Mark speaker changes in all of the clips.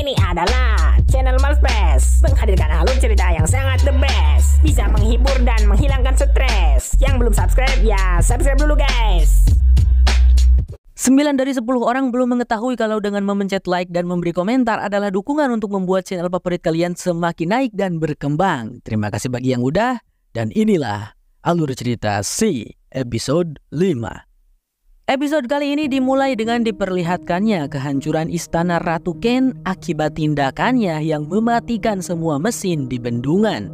Speaker 1: Ini adalah channel Malfresh, menghadirkan alur cerita yang sangat the best, bisa menghibur dan menghilangkan stres. Yang belum subscribe ya subscribe dulu guys.
Speaker 2: 9 dari 10 orang belum mengetahui kalau dengan memencet like dan memberi komentar adalah dukungan untuk membuat channel favorit kalian semakin naik dan berkembang. Terima kasih bagi yang udah, dan inilah alur cerita si episode 5. Episode kali ini dimulai dengan diperlihatkannya kehancuran istana Ratu Ken akibat tindakannya yang mematikan semua mesin di bendungan.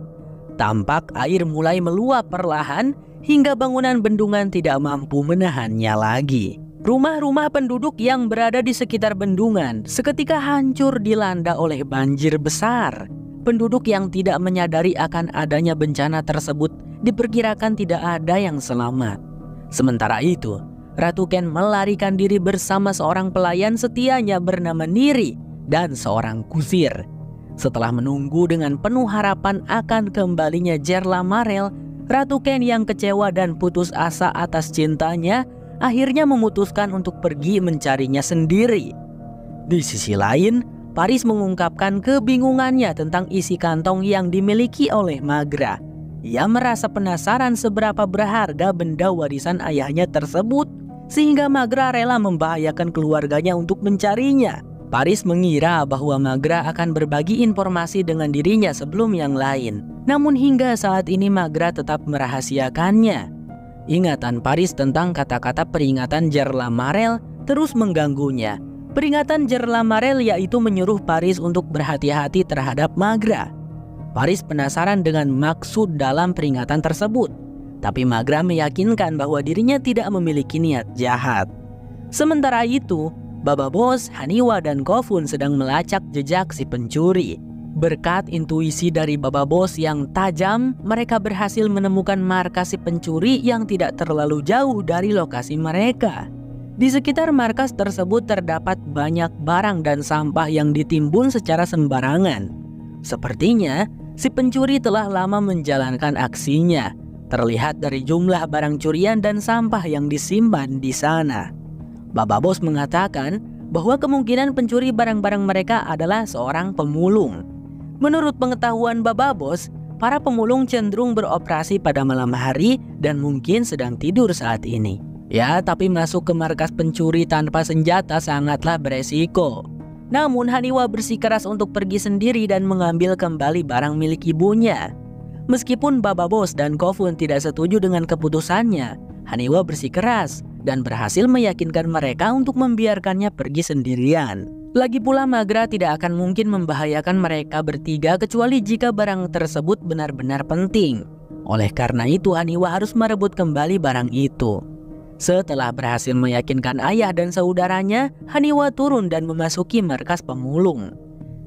Speaker 2: Tampak air mulai meluap perlahan hingga bangunan bendungan tidak mampu menahannya lagi. Rumah-rumah penduduk yang berada di sekitar bendungan seketika hancur dilanda oleh banjir besar. Penduduk yang tidak menyadari akan adanya bencana tersebut diperkirakan tidak ada yang selamat. Sementara itu, Ratu Ken melarikan diri bersama seorang pelayan setianya bernama Niri dan seorang kusir. Setelah menunggu dengan penuh harapan akan kembalinya Jerla Marel, Ratu Ken yang kecewa dan putus asa atas cintanya akhirnya memutuskan untuk pergi mencarinya sendiri. Di sisi lain, Paris mengungkapkan kebingungannya tentang isi kantong yang dimiliki oleh Magra. Ia merasa penasaran seberapa berharga benda warisan ayahnya tersebut, sehingga Magra rela membahayakan keluarganya untuk mencarinya. Paris mengira bahwa Magra akan berbagi informasi dengan dirinya sebelum yang lain. Namun hingga saat ini Magra tetap merahasiakannya. Ingatan Paris tentang kata-kata peringatan Jerla Marel terus mengganggunya. Peringatan Jerla Marel yaitu menyuruh Paris untuk berhati-hati terhadap Magra. Paris penasaran dengan maksud dalam peringatan tersebut. Tapi Magra meyakinkan bahwa dirinya tidak memiliki niat jahat. Sementara itu, Baba Boss, Haniwa, dan Kofun sedang melacak jejak si pencuri. Berkat intuisi dari Baba Boss yang tajam, mereka berhasil menemukan markas si pencuri yang tidak terlalu jauh dari lokasi mereka. Di sekitar markas tersebut terdapat banyak barang dan sampah yang ditimbun secara sembarangan. Sepertinya, si pencuri telah lama menjalankan aksinya. Terlihat dari jumlah barang curian dan sampah yang disimpan di sana. Baba Boss mengatakan bahwa kemungkinan pencuri barang-barang mereka adalah seorang pemulung. Menurut pengetahuan Baba Boss, para pemulung cenderung beroperasi pada malam hari dan mungkin sedang tidur saat ini. Ya, tapi masuk ke markas pencuri tanpa senjata sangatlah beresiko. Namun Haniwa bersikeras untuk pergi sendiri dan mengambil kembali barang milik ibunya. Meskipun Baba Boss dan Kofun tidak setuju dengan keputusannya, Haniwa bersikeras dan berhasil meyakinkan mereka untuk membiarkannya pergi sendirian. Lagi pula Magra tidak akan mungkin membahayakan mereka bertiga kecuali jika barang tersebut benar-benar penting. Oleh karena itu Haniwa harus merebut kembali barang itu. Setelah berhasil meyakinkan ayah dan saudaranya, Haniwa turun dan memasuki markas pemulung.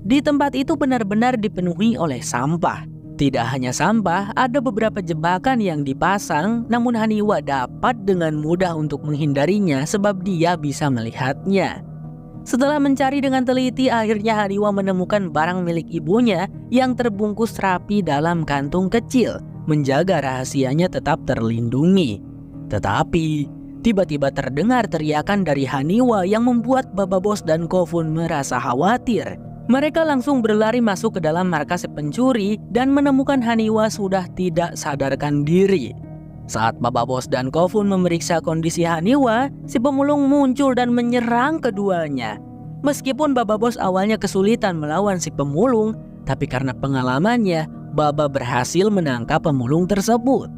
Speaker 2: Di tempat itu benar-benar dipenuhi oleh sampah. Tidak hanya sampah, ada beberapa jebakan yang dipasang, namun Haniwa dapat dengan mudah untuk menghindarinya sebab dia bisa melihatnya. Setelah mencari dengan teliti, akhirnya Haniwa menemukan barang milik ibunya yang terbungkus rapi dalam kantung kecil, menjaga rahasianya tetap terlindungi. Tetapi, tiba-tiba terdengar teriakan dari Haniwa yang membuat Baba Boss dan Kofun merasa khawatir. Mereka langsung berlari masuk ke dalam markas pencuri dan menemukan Haniwa sudah tidak sadarkan diri. Saat Baba Boss dan Kofun memeriksa kondisi Haniwa, si pemulung muncul dan menyerang keduanya. Meskipun Baba Boss awalnya kesulitan melawan si pemulung, tapi karena pengalamannya, Baba berhasil menangkap pemulung tersebut.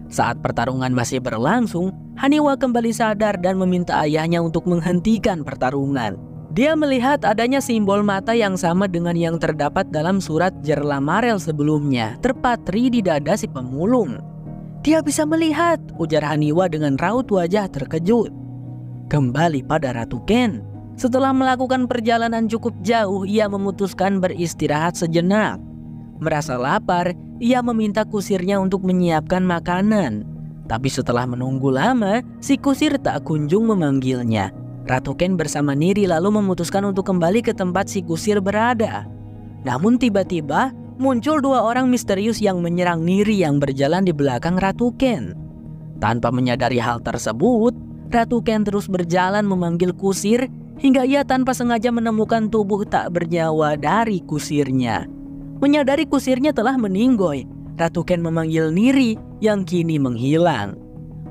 Speaker 2: Saat pertarungan masih berlangsung, Haniwa kembali sadar dan meminta ayahnya untuk menghentikan pertarungan. Dia melihat adanya simbol mata yang sama dengan yang terdapat dalam surat Jerla Marel sebelumnya, terpatri di dada si pemulung. Dia bisa melihat, ujar Haniwa dengan raut wajah terkejut. Kembali pada Ratu Ken. Setelah melakukan perjalanan cukup jauh, ia memutuskan beristirahat sejenak. Merasa lapar, ia meminta kusirnya untuk menyiapkan makanan. Tapi setelah menunggu lama, si kusir tak kunjung memanggilnya. Ratu Ken bersama Niri lalu memutuskan untuk kembali ke tempat si kusir berada. Namun tiba-tiba muncul dua orang misterius yang menyerang Niri yang berjalan di belakang Ratu Ken. Tanpa menyadari hal tersebut, Ratu Ken terus berjalan memanggil kusir hingga ia tanpa sengaja menemukan tubuh tak bernyawa dari kusirnya. Menyadari kusirnya telah meninggoy, Ratu Ken memanggil Niri yang kini menghilang.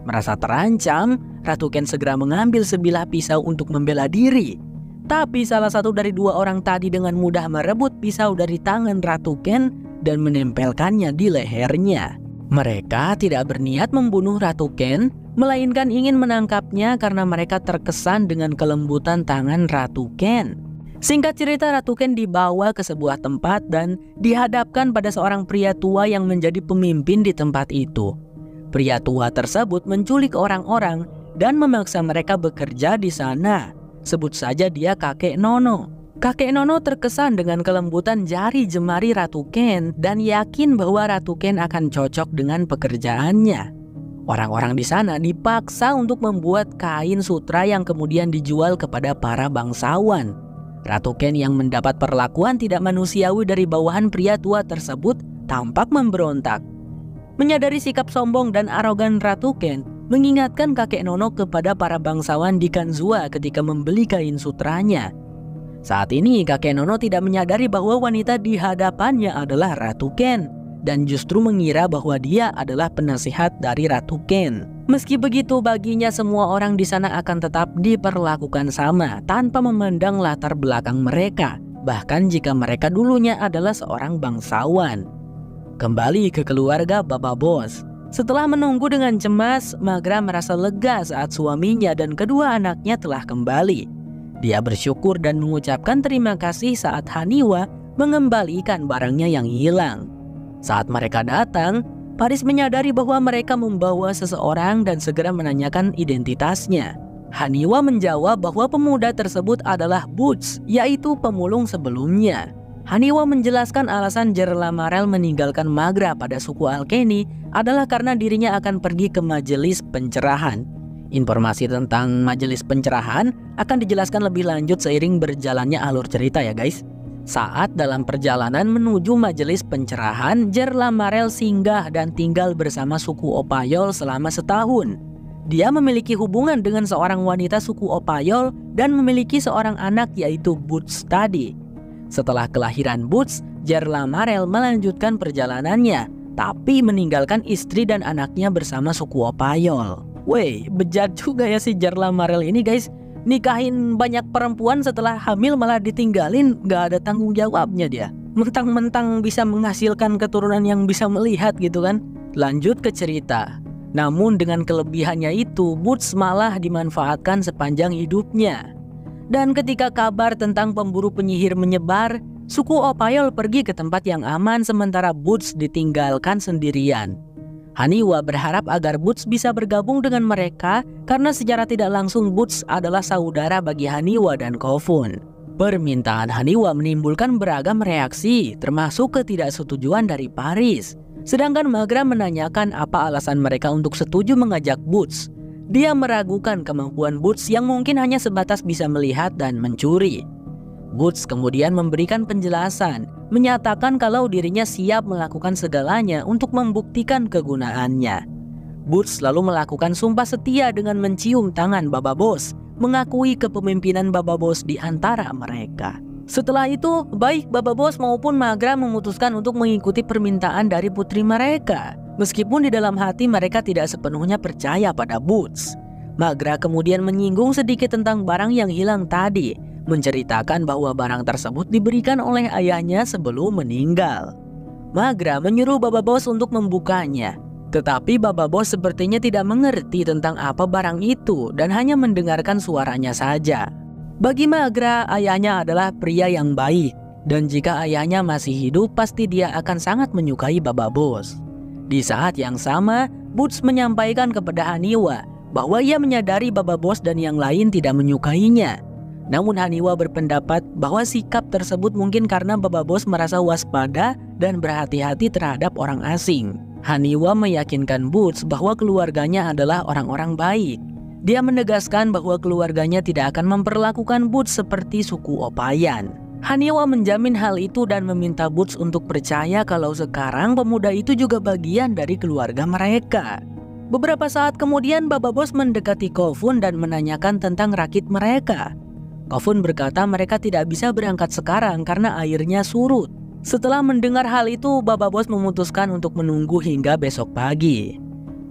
Speaker 2: Merasa terancam, Ratu Ken segera mengambil sebilah pisau untuk membela diri. Tapi salah satu dari dua orang tadi dengan mudah merebut pisau dari tangan Ratu Ken dan menempelkannya di lehernya. Mereka tidak berniat membunuh Ratu Ken, melainkan ingin menangkapnya karena mereka terkesan dengan kelembutan tangan Ratu Ken. Singkat cerita, Ratu Ken dibawa ke sebuah tempat dan dihadapkan pada seorang pria tua yang menjadi pemimpin di tempat itu. Pria tua tersebut menculik orang-orang dan memaksa mereka bekerja di sana. Sebut saja dia Kakek Nono. Kakek Nono terkesan dengan kelembutan jari jemari Ratu Ken dan yakin bahwa Ratu Ken akan cocok dengan pekerjaannya. Orang-orang di sana dipaksa untuk membuat kain sutra yang kemudian dijual kepada para bangsawan. Ratu Ken yang mendapat perlakuan tidak manusiawi dari bawahan pria tua tersebut tampak memberontak. Menyadari sikap sombong dan arogan Ratu Ken, mengingatkan Kakek Nono kepada para bangsawan di Kanzua ketika membeli kain sutranya. Saat ini Kakek Nono tidak menyadari bahwa wanita di hadapannya adalah Ratu Ken dan justru mengira bahwa dia adalah penasihat dari Ratu Ken. Meski begitu, baginya semua orang di sana akan tetap diperlakukan sama tanpa memandang latar belakang mereka, bahkan jika mereka dulunya adalah seorang bangsawan. Kembali ke keluarga Baba Boss. Setelah menunggu dengan cemas, Magra merasa lega saat suaminya dan kedua anaknya telah kembali. Dia bersyukur dan mengucapkan terima kasih saat Haniwa mengembalikan barangnya yang hilang. Saat mereka datang, Paris menyadari bahwa mereka membawa seseorang dan segera menanyakan identitasnya. Haniwa menjawab bahwa pemuda tersebut adalah Boots, yaitu pemulung sebelumnya. Haniwa menjelaskan alasan Jerlamarel meninggalkan Magra pada suku Alkeni adalah karena dirinya akan pergi ke majelis pencerahan. Informasi tentang majelis pencerahan akan dijelaskan lebih lanjut seiring berjalannya alur cerita ya guys. Saat dalam perjalanan menuju majelis pencerahan, Jerlamarel singgah dan tinggal bersama suku Opayol selama setahun. Dia memiliki hubungan dengan seorang wanita suku Opayol dan memiliki seorang anak yaitu Boots tadi. Setelah kelahiran Boots, Jerlamarel melanjutkan perjalanannya, tapi meninggalkan istri dan anaknya bersama suku Opayol. Weh, bejat juga ya si Jerlamarel ini guys. Nikahin banyak perempuan setelah hamil malah ditinggalin, gak ada tanggung jawabnya dia. Mentang-mentang bisa menghasilkan keturunan yang bisa melihat gitu kan. Lanjut ke cerita. Namun dengan kelebihannya itu, Boots malah dimanfaatkan sepanjang hidupnya. Dan ketika kabar tentang pemburu penyihir menyebar, suku Opayol pergi ke tempat yang aman sementara Boots ditinggalkan sendirian. Haniwa berharap agar Boots bisa bergabung dengan mereka karena secara tidak langsung Boots adalah saudara bagi Haniwa dan Kofun. Permintaan Haniwa menimbulkan beragam reaksi, termasuk ketidaksetujuan dari Paris. Sedangkan Magra menanyakan apa alasan mereka untuk setuju mengajak Boots. Dia meragukan kemampuan Boots yang mungkin hanya sebatas bisa melihat dan mencuri. Boots kemudian memberikan penjelasan, menyatakan kalau dirinya siap melakukan segalanya untuk membuktikan kegunaannya. Boots lalu melakukan sumpah setia dengan mencium tangan Baba Boss, mengakui kepemimpinan Baba Boss di antara mereka. Setelah itu, baik Baba Boss maupun Magra memutuskan untuk mengikuti permintaan dari putri mereka. Meskipun di dalam hati mereka tidak sepenuhnya percaya pada Boots. Magra kemudian menyinggung sedikit tentang barang yang hilang tadi, menceritakan bahwa barang tersebut diberikan oleh ayahnya sebelum meninggal. Magra menyuruh Baba Boss untuk membukanya, tetapi Baba Boss sepertinya tidak mengerti tentang apa barang itu dan hanya mendengarkan suaranya saja. Bagi Magra, ayahnya adalah pria yang baik, dan jika ayahnya masih hidup pasti dia akan sangat menyukai Baba Boss. Di saat yang sama, Boots menyampaikan kepada Haniwa bahwa ia menyadari Baba Boss dan yang lain tidak menyukainya. Namun Haniwa berpendapat bahwa sikap tersebut mungkin karena Baba Boss merasa waspada dan berhati-hati terhadap orang asing. Haniwa meyakinkan Boots bahwa keluarganya adalah orang-orang baik. Dia menegaskan bahwa keluarganya tidak akan memperlakukan Boots seperti suku Opayan. Haniwa menjamin hal itu dan meminta Boots untuk percaya kalau sekarang pemuda itu juga bagian dari keluarga mereka. Beberapa saat kemudian Baba Boss mendekati Kofun dan menanyakan tentang rakit mereka. Kofun berkata mereka tidak bisa berangkat sekarang karena airnya surut. Setelah mendengar hal itu, Baba Bos memutuskan untuk menunggu hingga besok pagi.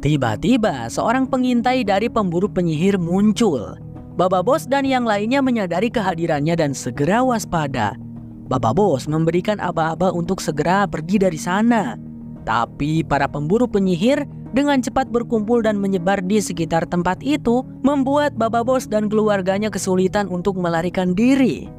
Speaker 2: Tiba-tiba seorang pengintai dari pemburu penyihir muncul. Baba Bos dan yang lainnya menyadari kehadirannya dan segera waspada. Baba Bos memberikan aba-aba untuk segera pergi dari sana. Tapi para pemburu penyihir dengan cepat berkumpul dan menyebar di sekitar tempat itu, membuat Baba Bos dan keluarganya kesulitan untuk melarikan diri.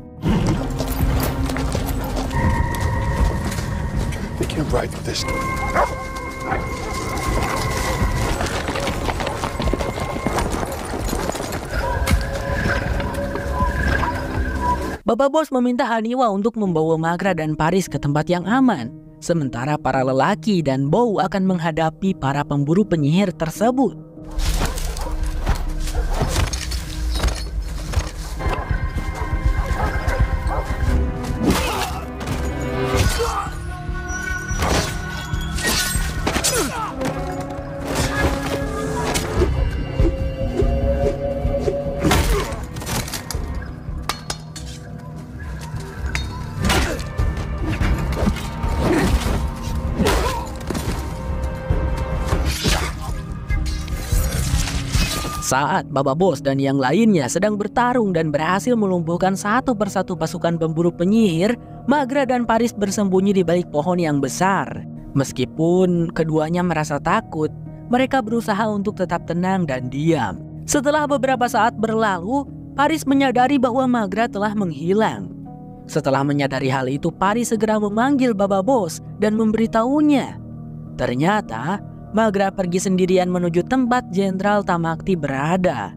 Speaker 2: Baba Bos meminta Haniwa untuk membawa Magra dan Paris ke tempat yang aman. Sementara para lelaki dan Bow akan menghadapi para pemburu penyihir tersebut. Saat Baba Bos dan yang lainnya sedang bertarung dan berhasil melumpuhkan satu persatu pasukan pemburu penyihir, Magra dan Paris bersembunyi di balik pohon yang besar. Meskipun keduanya merasa takut, mereka berusaha untuk tetap tenang dan diam. Setelah beberapa saat berlalu, Paris menyadari bahwa Magra telah menghilang. Setelah menyadari hal itu, Paris segera memanggil Baba Bos dan memberitahunya. Ternyata Magra pergi sendirian menuju tempat Jenderal Tamakti berada.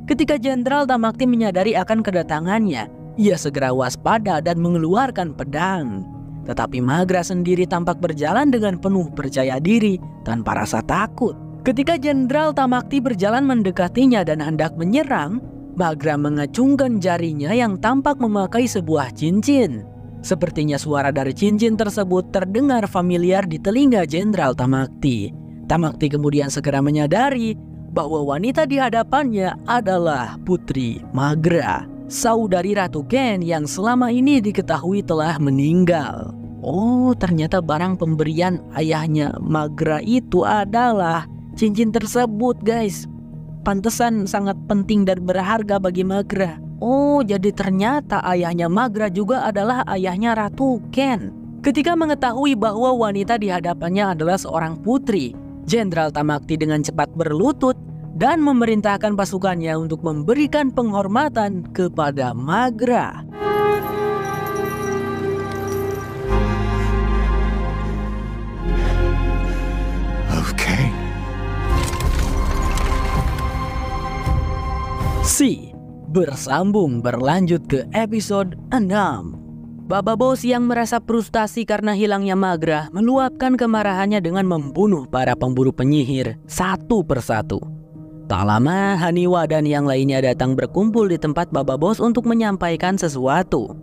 Speaker 2: Ketika Jenderal Tamakti menyadari akan kedatangannya, ia segera waspada dan mengeluarkan pedang. Tetapi Magra sendiri tampak berjalan dengan penuh percaya diri tanpa rasa takut. Ketika Jenderal Tamakti berjalan mendekatinya dan hendak menyerang, Magra mengacungkan jarinya yang tampak memakai sebuah cincin. Sepertinya suara dari cincin tersebut terdengar familiar di telinga Jenderal Tamakti. Tamakti kemudian segera menyadari bahwa wanita di hadapannya adalah Putri Magra, saudari Ratu Ken yang selama ini diketahui telah meninggal. Oh, ternyata barang pemberian ayahnya Magra itu adalah cincin tersebut, guys. Pantesan sangat penting dan berharga bagi Magra. Oh, jadi ternyata ayahnya Magra juga adalah ayahnya Ratu Ken. Ketika mengetahui bahwa wanita di hadapannya adalah seorang putri, Jenderal Tamakti dengan cepat berlutut dan memerintahkan pasukannya untuk memberikan penghormatan kepada Magra.
Speaker 3: Okay.
Speaker 2: Bersambung berlanjut ke episode 6. Baba Bos yang merasa frustasi karena hilangnya Magra meluapkan kemarahannya dengan membunuh para pemburu penyihir satu persatu. Tak lama, Haniwa dan yang lainnya datang berkumpul di tempat Baba Bos untuk menyampaikan sesuatu.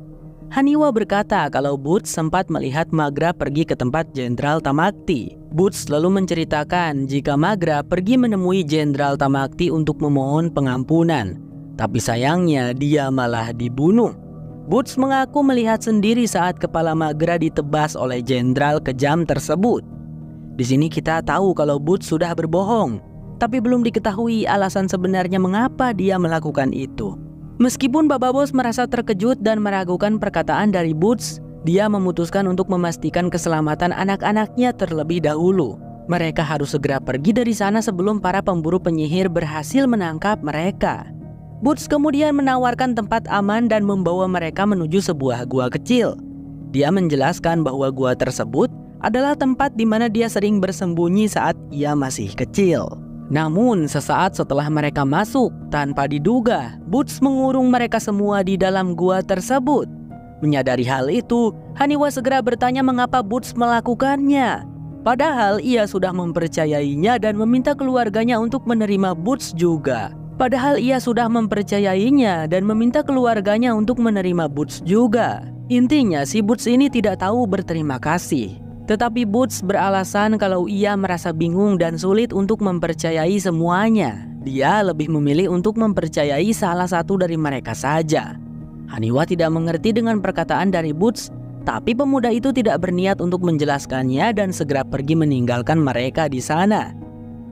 Speaker 2: Haniwa berkata kalau Boots sempat melihat Magra pergi ke tempat Jenderal Tamakti. Boots lalu menceritakan jika Magra pergi menemui Jenderal Tamakti untuk memohon pengampunan. Tapi sayangnya dia malah dibunuh. Boots mengaku melihat sendiri saat kepala Magra ditebas oleh jenderal kejam tersebut. Di sini kita tahu kalau Boots sudah berbohong, tapi belum diketahui alasan sebenarnya mengapa dia melakukan itu. Meskipun Baba Bos merasa terkejut dan meragukan perkataan dari Boots, dia memutuskan untuk memastikan keselamatan anak-anaknya terlebih dahulu. Mereka harus segera pergi dari sana sebelum para pemburu penyihir berhasil menangkap mereka. Boots kemudian menawarkan tempat aman dan membawa mereka menuju sebuah gua kecil. Dia menjelaskan bahwa gua tersebut adalah tempat di mana dia sering bersembunyi saat ia masih kecil. Namun sesaat setelah mereka masuk, tanpa diduga, Boots mengurung mereka semua di dalam gua tersebut. Menyadari hal itu, Haniwa segera bertanya mengapa Boots melakukannya. Padahal ia sudah mempercayainya dan meminta keluarganya untuk menerima Boots juga. Padahal ia sudah mempercayainya dan meminta keluarganya untuk menerima Boots juga. Intinya si Boots ini tidak tahu berterima kasih. Tetapi Boots beralasan kalau ia merasa bingung dan sulit untuk mempercayai semuanya. Dia lebih memilih untuk mempercayai salah satu dari mereka saja. Haniwa tidak mengerti dengan perkataan dari Boots, tapi pemuda itu tidak berniat untuk menjelaskannya dan segera pergi meninggalkan mereka di sana.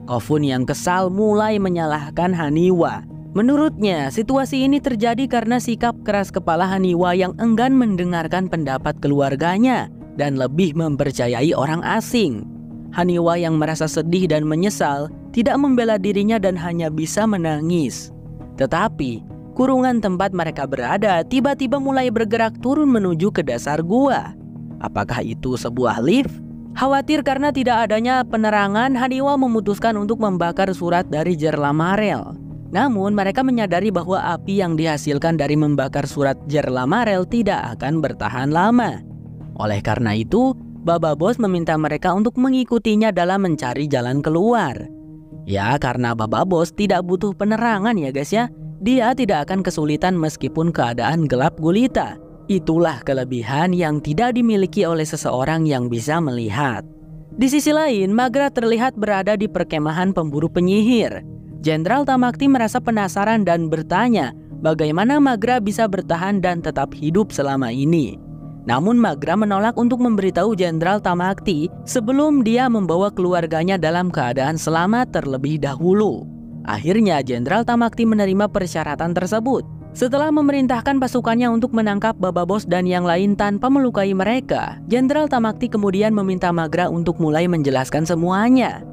Speaker 2: Kofun yang kesal mulai menyalahkan Haniwa. Menurutnya, situasi ini terjadi karena sikap keras kepala Haniwa yang enggan mendengarkan pendapat keluarganya dan lebih mempercayai orang asing. Haniwa yang merasa sedih dan menyesal tidak membela dirinya dan hanya bisa menangis. Tetapi, kurungan tempat mereka berada tiba-tiba mulai bergerak turun menuju ke dasar gua. Apakah itu sebuah lift? Khawatir karena tidak adanya penerangan, Haniwa memutuskan untuk membakar surat dari Jerlamarel. Namun mereka menyadari bahwa api yang dihasilkan dari membakar surat Jerlamarel tidak akan bertahan lama. Oleh karena itu, Baba Bos meminta mereka untuk mengikutinya dalam mencari jalan keluar. Ya, karena Baba Bos tidak butuh penerangan ya guys ya. Dia tidak akan kesulitan meskipun keadaan gelap gulita. Itulah kelebihan yang tidak dimiliki oleh seseorang yang bisa melihat. Di sisi lain, Magra terlihat berada di perkemahan pemburu penyihir. Jenderal Tamakti merasa penasaran dan bertanya bagaimana Magra bisa bertahan dan tetap hidup selama ini. Namun Magra menolak untuk memberitahu Jenderal Tamakti sebelum dia membawa keluarganya dalam keadaan selamat terlebih dahulu. Akhirnya Jenderal Tamakti menerima persyaratan tersebut. Setelah memerintahkan pasukannya untuk menangkap Baba Bos dan yang lain tanpa melukai mereka, Jenderal Tamakti kemudian meminta Magra untuk mulai menjelaskan semuanya.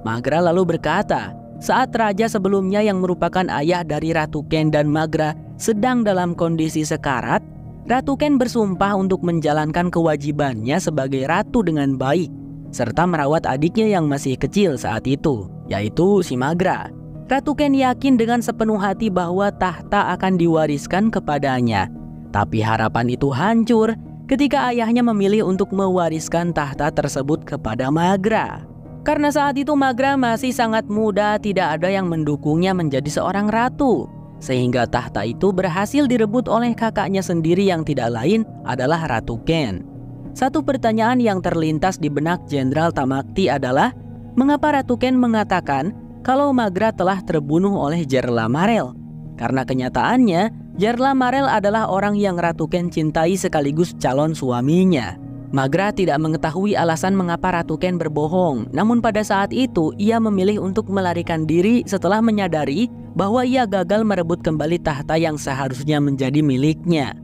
Speaker 2: Magra lalu berkata, saat raja sebelumnya yang merupakan ayah dari Ratu Ken dan Magra sedang dalam kondisi sekarat, Ratu Ken bersumpah untuk menjalankan kewajibannya sebagai ratu dengan baik, serta merawat adiknya yang masih kecil saat itu, yaitu si Magra. Ratu Ken yakin dengan sepenuh hati bahwa tahta akan diwariskan kepadanya. Tapi harapan itu hancur ketika ayahnya memilih untuk mewariskan tahta tersebut kepada Magra. Karena saat itu Magra masih sangat muda, tidak ada yang mendukungnya menjadi seorang ratu. Sehingga tahta itu berhasil direbut oleh kakaknya sendiri yang tidak lain adalah Ratu Ken. Satu pertanyaan yang terlintas di benak Jenderal Tamakti adalah, mengapa Ratu Ken mengatakan kalau Magra telah terbunuh oleh Jerlamarel? Karena kenyataannya, Jerlamarel adalah orang yang Ratu Ken cintai sekaligus calon suaminya. Magra tidak mengetahui alasan mengapa Ratu Ken berbohong, namun pada saat itu ia memilih untuk melarikan diri setelah menyadari bahwa ia gagal merebut kembali tahta yang seharusnya menjadi miliknya.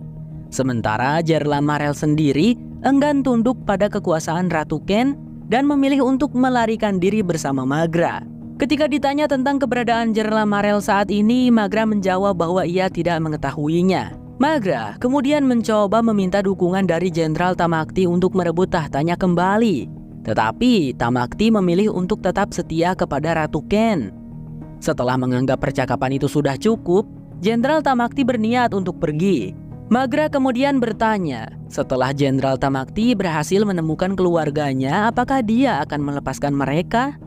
Speaker 2: Sementara Jerlamarel sendiri enggan tunduk pada kekuasaan Ratu Ken dan memilih untuk melarikan diri bersama Magra. Ketika ditanya tentang keberadaan Jerlamarel saat ini, Magra menjawab bahwa ia tidak mengetahuinya. Magra kemudian mencoba meminta dukungan dari Jenderal Tamakti untuk merebut tahtanya kembali. Tetapi Tamakti memilih untuk tetap setia kepada Ratu Ken. Setelah menganggap percakapan itu sudah cukup, Jenderal Tamakti berniat untuk pergi. Magra kemudian bertanya, setelah Jenderal Tamakti berhasil menemukan keluarganya, apakah dia akan melepaskan mereka?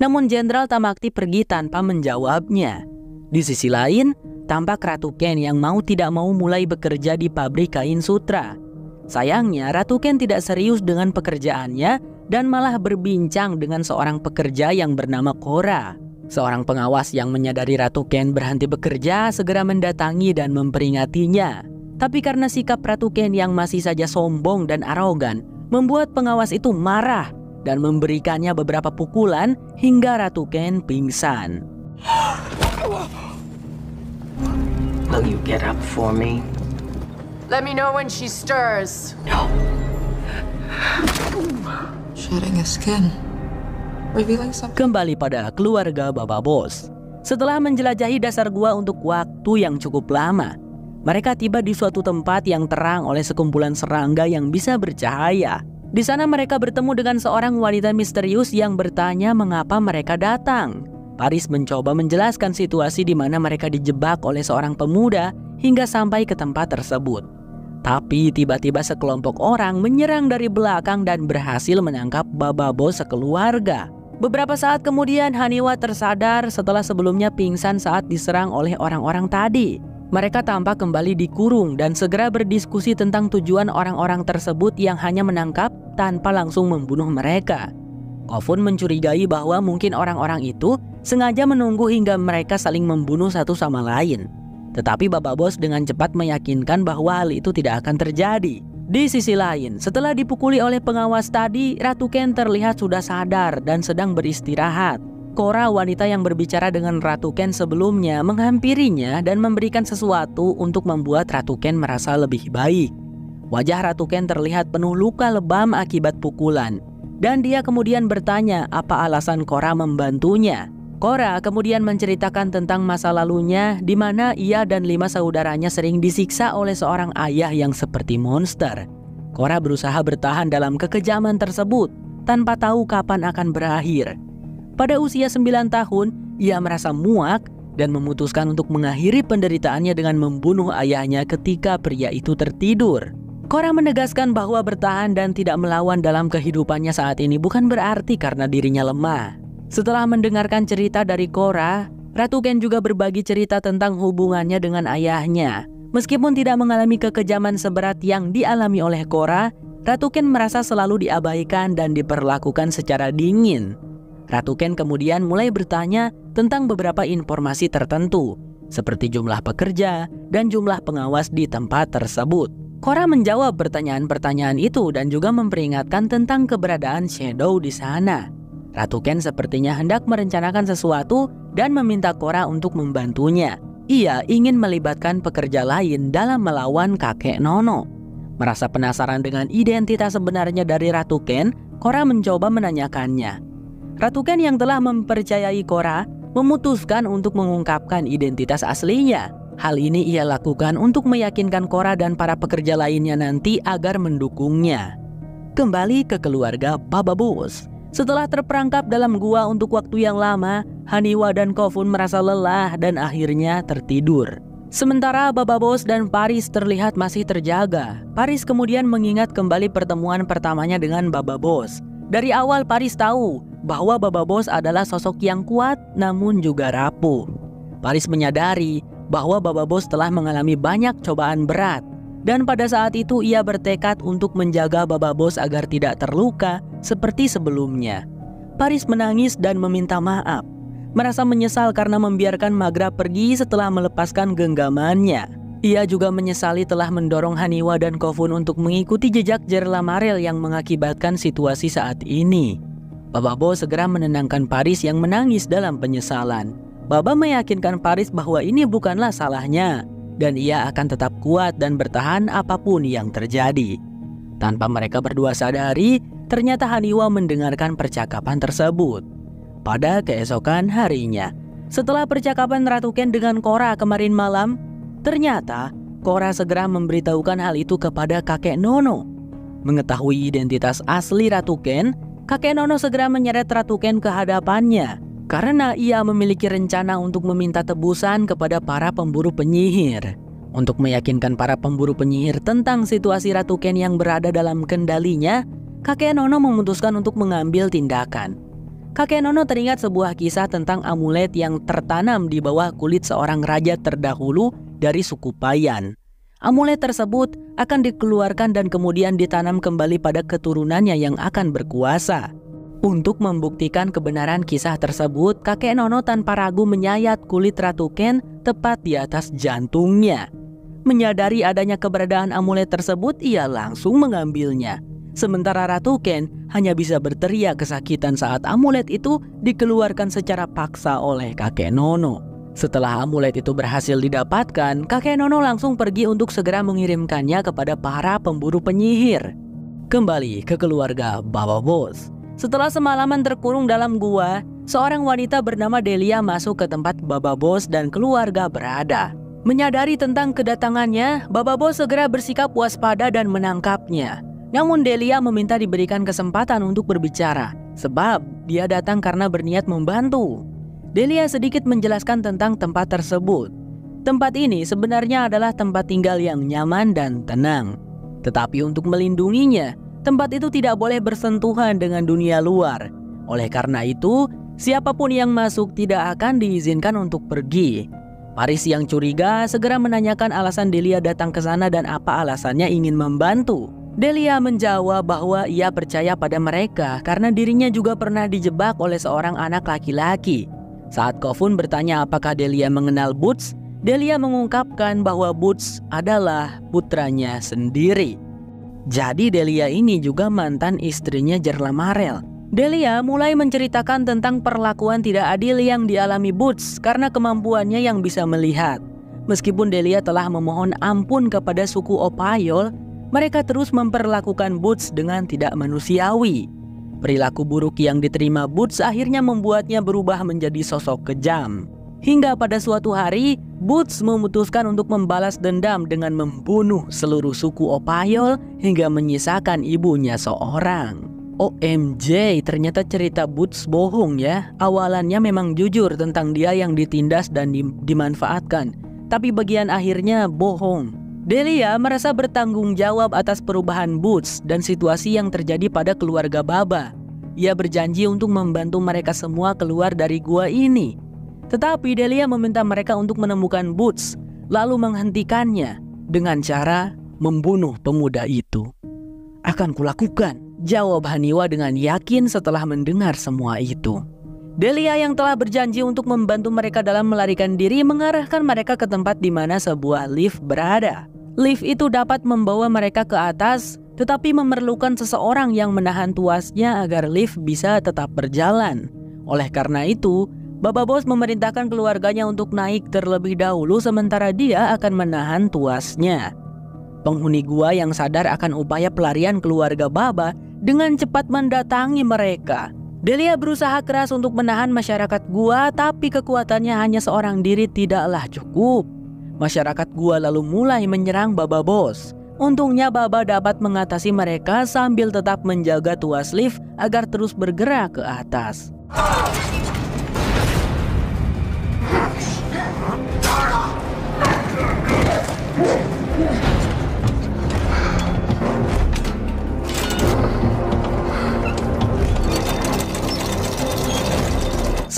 Speaker 2: Namun Jenderal Tamakti pergi tanpa menjawabnya. Di sisi lain, tampak Ratu Ken yang mau tidak mau mulai bekerja di pabrik kain sutra. Sayangnya Ratu Ken tidak serius dengan pekerjaannya dan malah berbincang dengan seorang pekerja yang bernama Cora. Seorang pengawas yang menyadari Ratu Ken berhenti bekerja segera mendatangi dan memperingatinya. Tapi karena sikap Ratu Ken yang masih saja sombong dan arogan, membuat pengawas itu marah dan memberikannya beberapa pukulan hingga Ratu Ken pingsan.
Speaker 4: Will you get up for me?
Speaker 5: Let me know when she stirs.
Speaker 4: No.
Speaker 6: Shedding his skin. Revealing something.
Speaker 2: Kembali pada keluarga Baba Bos. Setelah menjelajahi dasar gua untuk waktu yang cukup lama, mereka tiba di suatu tempat yang terang oleh sekumpulan serangga yang bisa bercahaya. Di sana mereka bertemu dengan seorang wanita misterius yang bertanya mengapa mereka datang. Paris mencoba menjelaskan situasi di mana mereka dijebak oleh seorang pemuda hingga sampai ke tempat tersebut. Tapi tiba-tiba sekelompok orang menyerang dari belakang dan berhasil menangkap Baba Bos sekeluarga. Beberapa saat kemudian Haniwa tersadar setelah sebelumnya pingsan saat diserang oleh orang-orang tadi. Mereka tampak kembali dikurung dan segera berdiskusi tentang tujuan orang-orang tersebut yang hanya menangkap tanpa langsung membunuh mereka. Kofun mencurigai bahwa mungkin orang-orang itu sengaja menunggu hingga mereka saling membunuh satu sama lain. Tetapi Baba Bos dengan cepat meyakinkan bahwa hal itu tidak akan terjadi. Di sisi lain, setelah dipukuli oleh pengawas tadi, Ratu Ken terlihat sudah sadar dan sedang beristirahat. Cora, wanita yang berbicara dengan Ratu Ken sebelumnya, menghampirinya dan memberikan sesuatu untuk membuat Ratu Ken merasa lebih baik. Wajah Ratu Ken terlihat penuh luka lebam akibat pukulan, dan dia kemudian bertanya apa alasan Cora membantunya. Cora kemudian menceritakan tentang masa lalunya di mana ia dan 5 saudaranya sering disiksa oleh seorang ayah yang seperti monster. Cora berusaha bertahan dalam kekejaman tersebut tanpa tahu kapan akan berakhir. Pada usia 9 tahun, ia merasa muak dan memutuskan untuk mengakhiri penderitaannya dengan membunuh ayahnya ketika pria itu tertidur. Cora menegaskan bahwa bertahan dan tidak melawan dalam kehidupannya saat ini bukan berarti karena dirinya lemah. Setelah mendengarkan cerita dari Cora, Ratu Ken juga berbagi cerita tentang hubungannya dengan ayahnya. Meskipun tidak mengalami kekejaman seberat yang dialami oleh Cora, Ratu Ken merasa selalu diabaikan dan diperlakukan secara dingin. Ratu Ken kemudian mulai bertanya tentang beberapa informasi tertentu, seperti jumlah pekerja dan jumlah pengawas di tempat tersebut. Cora menjawab pertanyaan-pertanyaan itu dan juga memperingatkan tentang keberadaan Shadow di sana. Ratu Ken sepertinya hendak merencanakan sesuatu dan meminta Cora untuk membantunya. Ia ingin melibatkan pekerja lain dalam melawan kakek Nono. Merasa penasaran dengan identitas sebenarnya dari Ratu Ken, Cora mencoba menanyakannya. Ratu Ken yang telah mempercayai Cora memutuskan untuk mengungkapkan identitas aslinya. Hal ini ia lakukan untuk meyakinkan Cora dan para pekerja lainnya nanti agar mendukungnya. Kembali ke keluarga Baba Bos. Setelah terperangkap dalam gua untuk waktu yang lama, Haniwa dan Kofun merasa lelah dan akhirnya tertidur. Sementara Baba Bos dan Paris terlihat masih terjaga. Paris kemudian mengingat kembali pertemuan pertamanya dengan Baba Bos. Dari awal Paris tahu bahwa Baba Bos adalah sosok yang kuat namun juga rapuh. Paris menyadari bahwa Baba Bos telah mengalami banyak cobaan berat. Dan pada saat itu ia bertekad untuk menjaga Baba Bos agar tidak terluka seperti sebelumnya. Paris menangis dan meminta maaf. Merasa menyesal karena membiarkan Magra pergi setelah melepaskan genggamannya. Ia juga menyesali telah mendorong Haniwa dan Kofun untuk mengikuti jejak Jerlamarel yang mengakibatkan situasi saat ini. Baba Bos segera menenangkan Paris yang menangis dalam penyesalan. Baba meyakinkan Paris bahwa ini bukanlah salahnya dan ia akan tetap kuat dan bertahan apapun yang terjadi. Tanpa mereka berdua sadari, ternyata Haniwa mendengarkan percakapan tersebut. Pada keesokan harinya, setelah percakapan Ratu Ken dengan Cora kemarin malam, ternyata Cora segera memberitahukan hal itu kepada kakek Nono. Mengetahui identitas asli Ratu Ken, kakek Nono segera menyeret Ratu Ken ke hadapannya karena ia memiliki rencana untuk meminta tebusan kepada para pemburu penyihir. Untuk meyakinkan para pemburu penyihir tentang situasi Ratu Ken yang berada dalam kendalinya, kakek Nono memutuskan untuk mengambil tindakan. Kakek Nono teringat sebuah kisah tentang amulet yang tertanam di bawah kulit seorang raja terdahulu dari suku Payan. Amulet tersebut akan dikeluarkan dan kemudian ditanam kembali pada keturunannya yang akan berkuasa. Untuk membuktikan kebenaran kisah tersebut, kakek Nono tanpa ragu menyayat kulit Ratu Ken tepat di atas jantungnya. Menyadari adanya keberadaan amulet tersebut, ia langsung mengambilnya. Sementara Ratu Ken hanya bisa berteriak kesakitan saat amulet itu dikeluarkan secara paksa oleh kakek Nono. Setelah amulet itu berhasil didapatkan, kakek Nono langsung pergi untuk segera mengirimkannya kepada para pemburu penyihir. Kembali ke keluarga Baba Bos. Setelah semalaman terkurung dalam gua, seorang wanita bernama Delia masuk ke tempat Baba Bos dan keluarga berada. Menyadari tentang kedatangannya, Baba Bos segera bersikap waspada dan menangkapnya. Namun Delia meminta diberikan kesempatan untuk berbicara, sebab dia datang karena berniat membantu. Delia sedikit menjelaskan tentang tempat tersebut. Tempat ini sebenarnya adalah tempat tinggal yang nyaman dan tenang. Tetapi untuk melindunginya, tempat itu tidak boleh bersentuhan dengan dunia luar. Oleh karena itu, siapapun yang masuk tidak akan diizinkan untuk pergi. Paris yang curiga segera menanyakan alasan Delia datang ke sana dan apa alasannya ingin membantu. Delia menjawab bahwa ia percaya pada mereka karena dirinya juga pernah dijebak oleh seorang anak laki-laki. Saat Kofun bertanya apakah Delia mengenal Boots, Delia mengungkapkan bahwa Boots adalah putranya sendiri. Jadi Delia ini juga mantan istrinya Jerla Marel. Delia mulai menceritakan tentang perlakuan tidak adil yang dialami Boots karena kemampuannya yang bisa melihat. Meskipun Delia telah memohon ampun kepada suku Opayol, mereka terus memperlakukan Boots dengan tidak manusiawi. Perilaku buruk yang diterima Boots akhirnya membuatnya berubah menjadi sosok kejam. Hingga pada suatu hari, Boots memutuskan untuk membalas dendam dengan membunuh seluruh suku Opayol hingga menyisakan ibunya seorang. OMG, ternyata cerita Boots bohong ya. Awalannya memang jujur tentang dia yang ditindas dan dimanfaatkan, tapi bagian akhirnya bohong. Delia merasa bertanggung jawab atas perubahan Boots dan situasi yang terjadi pada keluarga Baba. Ia berjanji untuk membantu mereka semua keluar dari gua ini. Tetapi Delia meminta mereka untuk menemukan Boots, lalu menghentikannya dengan cara membunuh pemuda itu. Akan kulakukan, jawab Haniwa dengan yakin setelah mendengar semua itu. Delia yang telah berjanji untuk membantu mereka dalam melarikan diri mengarahkan mereka ke tempat di mana sebuah lift berada. Lift itu dapat membawa mereka ke atas, tetapi memerlukan seseorang yang menahan tuasnya agar lift bisa tetap berjalan. Oleh karena itu, Baba Bos memerintahkan keluarganya untuk naik terlebih dahulu sementara dia akan menahan tuasnya. Penghuni gua yang sadar akan upaya pelarian keluarga Baba dengan cepat mendatangi mereka. Delia berusaha keras untuk menahan masyarakat gua, tapi kekuatannya hanya seorang diri tidaklah cukup. Masyarakat gua lalu mulai menyerang Baba Bos. Untungnya Baba dapat mengatasi mereka sambil tetap menjaga tuas lift agar terus bergerak ke atas.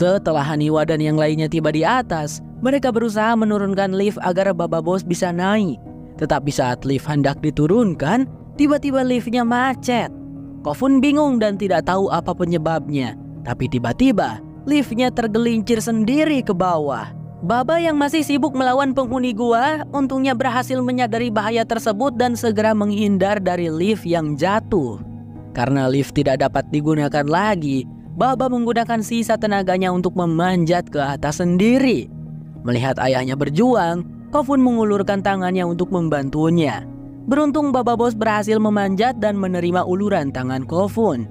Speaker 2: Setelah Haniwa dan yang lainnya tiba di atas, mereka berusaha menurunkan lift agar Baba Bos bisa naik. Tetapi saat lift hendak diturunkan, tiba-tiba liftnya macet. Kofun bingung dan tidak tahu apa penyebabnya. Tapi tiba-tiba liftnya tergelincir sendiri ke bawah. Baba yang masih sibuk melawan penghuni gua untungnya berhasil menyadari bahaya tersebut dan segera menghindar dari lift yang jatuh. Karena lift tidak dapat digunakan lagi, Baba menggunakan sisa tenaganya untuk memanjat ke atas sendiri. Melihat ayahnya berjuang, Kofun mengulurkan tangannya untuk membantunya. Beruntung Baba Bos berhasil memanjat dan menerima uluran tangan Kofun.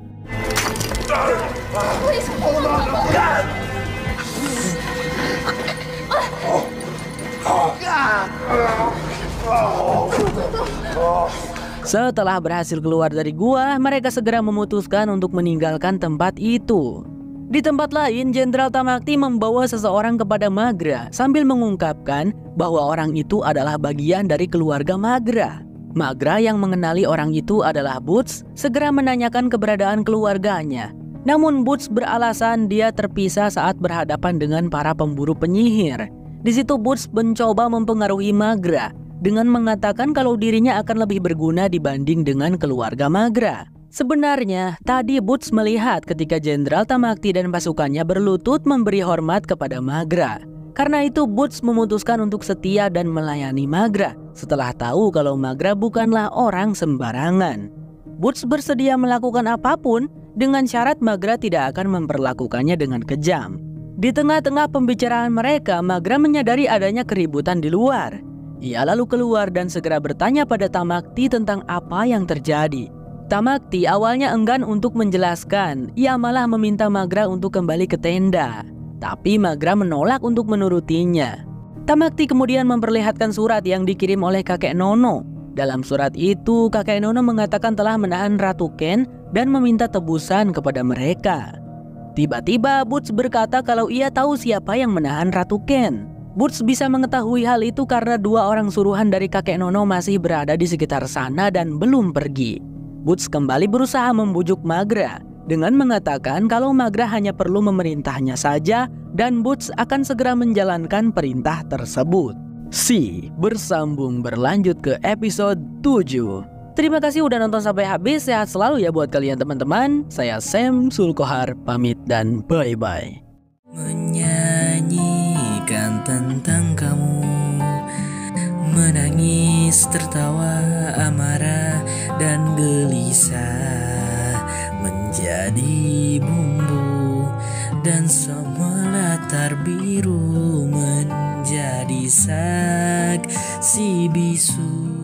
Speaker 2: Setelah berhasil keluar dari gua, mereka segera memutuskan untuk meninggalkan tempat itu. Di tempat lain, Jenderal Tamakti membawa seseorang kepada Magra sambil mengungkapkan bahwa orang itu adalah bagian dari keluarga Magra. Magra yang mengenali orang itu adalah Boots segera menanyakan keberadaan keluarganya. Namun Boots beralasan dia terpisah saat berhadapan dengan para pemburu penyihir. Di situ Boots mencoba mempengaruhi Magra dengan mengatakan kalau dirinya akan lebih berguna dibanding dengan keluarga Magra. Sebenarnya, tadi Boots melihat ketika Jenderal Tamakti dan pasukannya berlutut memberi hormat kepada Magra. Karena itu Boots memutuskan untuk setia dan melayani Magra setelah tahu kalau Magra bukanlah orang sembarangan. Boots bersedia melakukan apapun dengan syarat Magra tidak akan memperlakukannya dengan kejam. Di tengah-tengah pembicaraan mereka, Magra menyadari adanya keributan di luar. Ia lalu keluar dan segera bertanya pada Tamakti tentang apa yang terjadi. Tamakti awalnya enggan untuk menjelaskan, ia malah meminta Magra untuk kembali ke tenda. Tapi Magra menolak untuk menurutinya. Tamakti kemudian memperlihatkan surat yang dikirim oleh kakek Nono. Dalam surat itu, kakek Nono mengatakan telah menahan Ratu Ken dan meminta tebusan kepada mereka. Tiba-tiba Boots berkata kalau ia tahu siapa yang menahan Ratu Ken. Boots bisa mengetahui hal itu karena dua orang suruhan dari kakek Nono masih berada di sekitar sana dan belum pergi. Boots kembali berusaha membujuk Magra dengan mengatakan kalau Magra hanya perlu memerintahnya saja dan Boots akan segera menjalankan perintah tersebut. Bersambung berlanjut ke episode 7. Terima kasih udah nonton sampai habis, sehat selalu ya buat kalian teman-teman. Saya Sam Sulkohar pamit dan bye-bye. Menyanyikan tentang kamu. Tangis, tertawa, amarah, dan gelisah menjadi bumbu, dan semua latar biru menjadi saksi bisu.